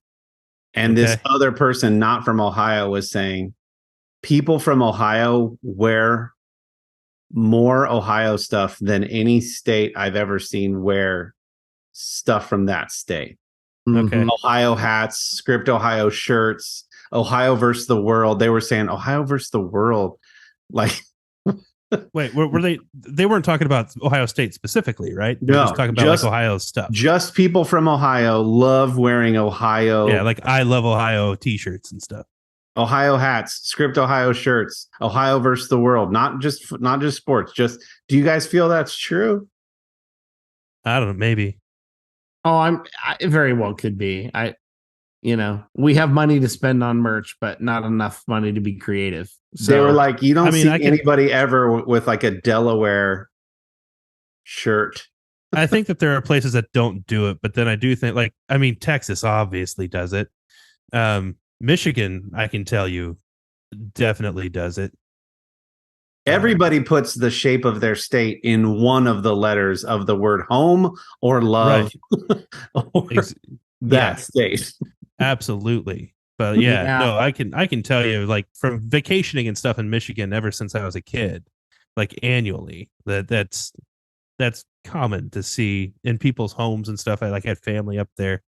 And this other person not from Ohio was saying people from Ohio wear more Ohio stuff than any state I've ever seen wear stuff from that state. Okay. Ohio hats, Script Ohio shirts, Ohio versus the world. They were saying Ohio versus the world. Like, Wait, were they? They weren't talking about Ohio State specifically, right? They're No, just talking about just- like Ohio stuff. just people from Ohio love wearing Ohio. Yeah, like I love Ohio T-shirts and stuff. Ohio hats, Script Ohio shirts, Ohio versus the world. Not just sports. Just, do you guys feel that's true? I don't know, maybe. Oh, it very well could be. We have money to spend on merch, but not enough money to be creative. So They were like, you don't I mean, see I can- anybody ever with like a Delaware shirt. I think that there are places that don't do it, but then I do think, like, I mean, Texas obviously does it. Michigan, I can tell you, definitely does it. Everybody puts the shape of their state in one of the letters of the word home or love or Ex- that yeah. state. Absolutely. But yeah, no, I can tell you, like, from vacationing and stuff in Michigan ever since I was a kid, like annually, that's common to see in people's homes and stuff. I like had family up there.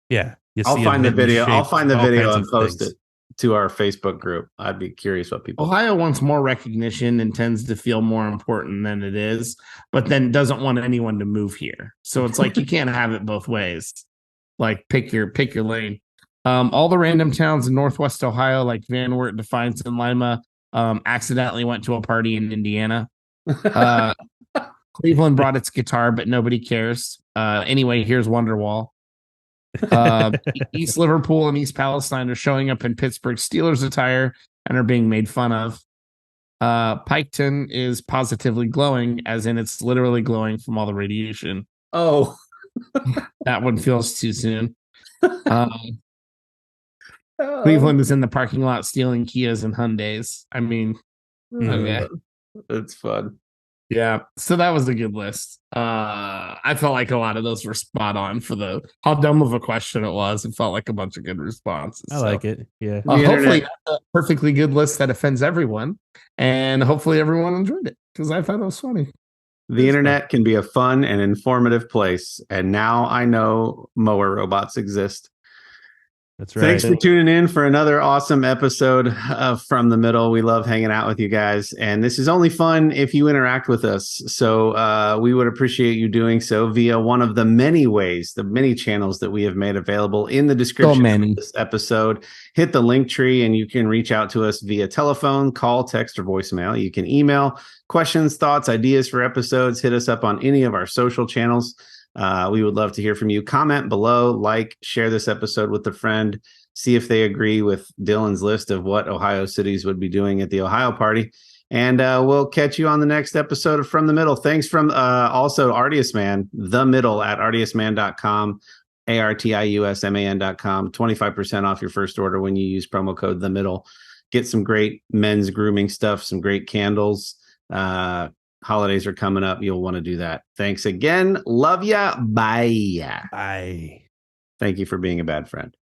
Yeah. I'll find the video. I'll find the all video kinds and of post things. it to our Facebook group. I'd be curious what people. Ohio wants more recognition and tends to feel more important than it is, but then doesn't want anyone to move here. So it's like you can't have it both ways. Like pick your lane. All the random towns in Northwest Ohio, like Van Wert, Defiance, and Lima, accidentally went to a party in Indiana. Cleveland brought its guitar, but nobody cares. Anyway, here's Wonderwall. East Liverpool and East Palestine are showing up in Pittsburgh Steelers attire and are being made fun of. Piketon is positively glowing, as in it's literally glowing from all the radiation. Oh, That one feels too soon. Cleveland is in the parking lot stealing Kias and Hyundais. I mean, okay. It's fun. Yeah, so that was a good list. I felt like a lot of those were spot on for how dumb of a question it was. It felt like a bunch of good responses. I like it. Yeah. Hopefully, that's a perfectly good list that offends everyone, and hopefully everyone enjoyed it because I thought it was funny. The internet can be a fun and informative place, and now I know mower robots exist. That's right. Thanks for tuning in for another awesome episode of From the Middle. We love hanging out with you guys, and this is only fun if you interact with us. So we would appreciate you doing so via one of the many ways, the many channels that we have made available in the description of this episode. Hit the LinkTree, and you can reach out to us via telephone, call, text, or voicemail. You can email questions, thoughts, ideas for episodes. Hit us up on any of our social channels. We would love to hear from you. Comment below, like, share this episode with a friend, see if they agree with Dylan's list of what Ohio cities would be doing at the Ohio party. And we'll catch you on the next episode of From the Middle. Thanks from also Artius Man, the middle at artiusman.com, ARTIUSMAN.com. 25% off your first order when you use promo code the middle. Get some great men's grooming stuff, some great candles. Holidays are coming up. You'll want to do that. Thanks again. Love ya. Bye. Bye. Thank you for being a bad friend.